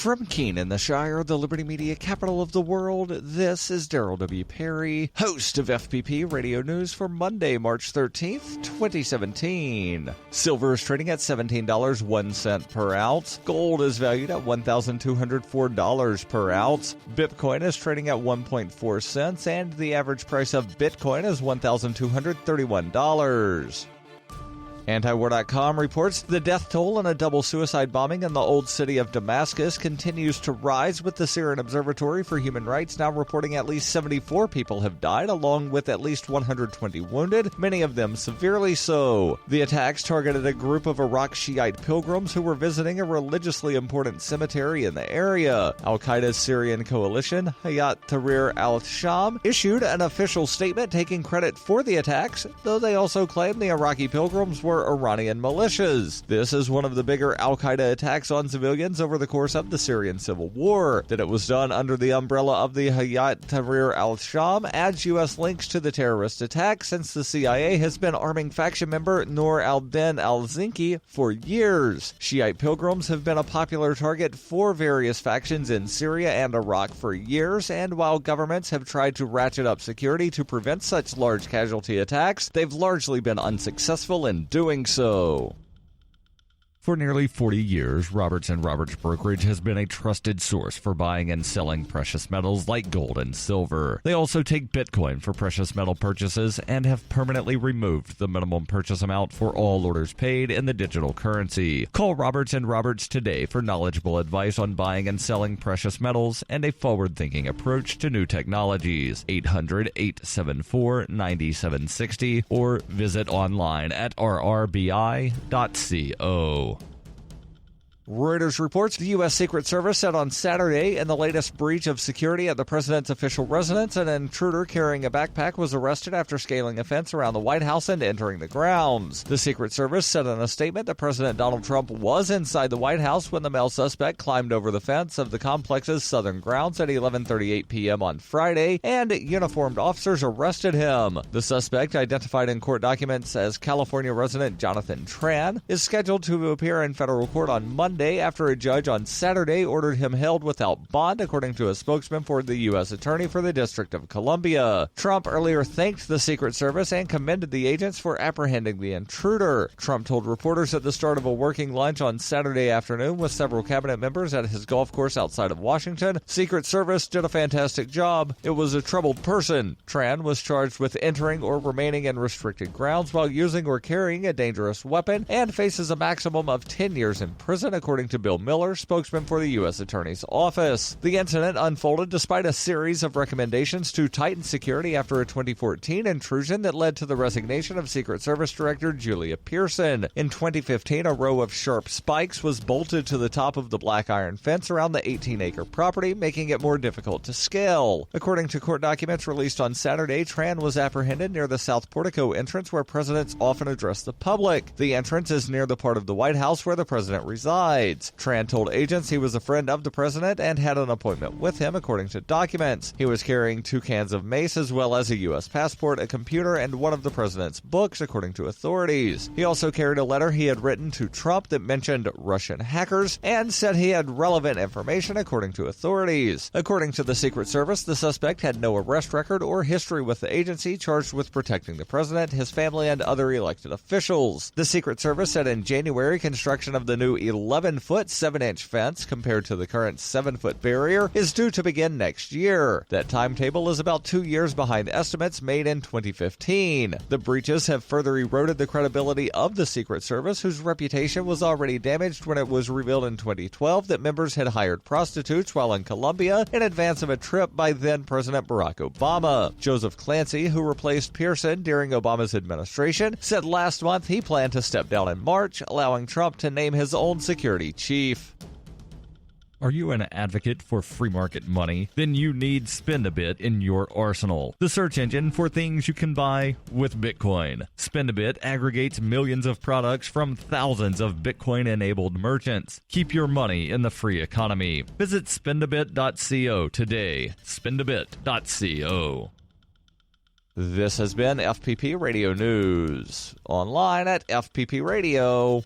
From Keene in the Shire, the Liberty Media capital of the world, this is Daryl W. Perry, host of FPP Radio News for Monday, March 13th, 2017. Silver is trading at $17.01 per ounce. Gold is valued at $1,204 per ounce. Bitcoin is trading at 1.4 cents, and the average price of Bitcoin is $1,231. Antiwar.com reports the death toll in a double suicide bombing in the old city of Damascus continues to rise, with the Syrian Observatory for Human Rights now reporting at least 74 people have died, along with at least 120 wounded, many of them severely so. The attacks targeted a group of Iraqi Shiite pilgrims who were visiting a religiously important cemetery in the area. Al-Qaeda's Syrian coalition, Hayat Tahrir al-Sham, issued an official statement taking credit for the attacks, though they also claimed the Iraqi pilgrims were Iranian militias. This is one of the bigger al-Qaeda attacks on civilians over the course of the Syrian civil war. That it was done under the umbrella of the Hayat Tahrir al-Sham adds U.S. links to the terrorist attack, since the CIA has been arming faction member Noor al-Din al-Zinki for years. Shiite pilgrims have been a popular target for various factions in Syria and Iraq for years, and while governments have tried to ratchet up security to prevent such large casualty attacks, they've largely been unsuccessful in doing so. For nearly 40 years, Roberts & Roberts Brokerage has been a trusted source for buying and selling precious metals like gold and silver. They also take Bitcoin for precious metal purchases and have permanently removed the minimum purchase amount for all orders paid in the digital currency. Call Roberts & Roberts today for knowledgeable advice on buying and selling precious metals and a forward-thinking approach to new technologies. 800-874-9760 or visit online at rrbi.co. Reuters reports the U.S. Secret Service said on Saturday, in the latest breach of security at the president's official residence, an intruder carrying a backpack was arrested after scaling a fence around the White House and entering the grounds. The Secret Service said in a statement that President Donald Trump was inside the White House when the male suspect climbed over the fence of the complex's southern grounds at 11:38 p.m. on Friday, and uniformed officers arrested him. The suspect, identified in court documents as California resident Jonathan Tran, is scheduled to appear in federal court on Monday after a judge on Saturday ordered him held without bond, according to a spokesman for the U.S. Attorney for the District of Columbia. Trump earlier thanked the Secret Service and commended the agents for apprehending the intruder. Trump told reporters at the start of a working lunch on Saturday afternoon with several cabinet members at his golf course outside of Washington, Secret Service did a fantastic job. It was a troubled person. Tran was charged with entering or remaining in restricted grounds while using or carrying a dangerous weapon and faces a maximum of 10 years in prison, according to Bill Miller, spokesman for the U.S. Attorney's Office. The incident unfolded despite a series of recommendations to tighten security after a 2014 intrusion that led to the resignation of Secret Service Director Julia Pearson. In 2015, a row of sharp spikes was bolted to the top of the black iron fence around the 18-acre property, making it more difficult to scale. According to court documents released on Saturday, Tran was apprehended near the South Portico entrance where presidents often address the public. The entrance is near the part of the White House where the president resides. Tran told agents he was a friend of the president and had an appointment with him, according to documents. He was carrying 2 cans of mace as well as a U.S. passport, a computer, and one of the president's books, according to authorities. He also carried a letter he had written to Trump that mentioned Russian hackers and said he had relevant information, according to authorities. According to the Secret Service, the suspect had no arrest record or history with the agency charged with protecting the president, his family, and other elected officials. The Secret Service said in January construction of the new 11-foot 7-inch fence, compared to the current 7-foot barrier, is due to begin next year. That timetable is about 2 years behind estimates made in 2015. The breaches have further eroded the credibility of the Secret Service, whose reputation was already damaged when it was revealed in 2012 that members had hired prostitutes while in Colombia in advance of a trip by then-President Barack Obama. Joseph Clancy, who replaced Pearson during Obama's administration, said last month he planned to step down in March, allowing Trump to name his own security chief. Are you an advocate for free market money? Then you need Spend-A-Bit in your arsenal, the search engine for things you can buy with Bitcoin. Spend-A-Bit aggregates millions of products from thousands of Bitcoin-enabled merchants. Keep your money in the free economy. Visit spendabit.co today. Spendabit.co. This has been FPP Radio News, online at fppradio.com.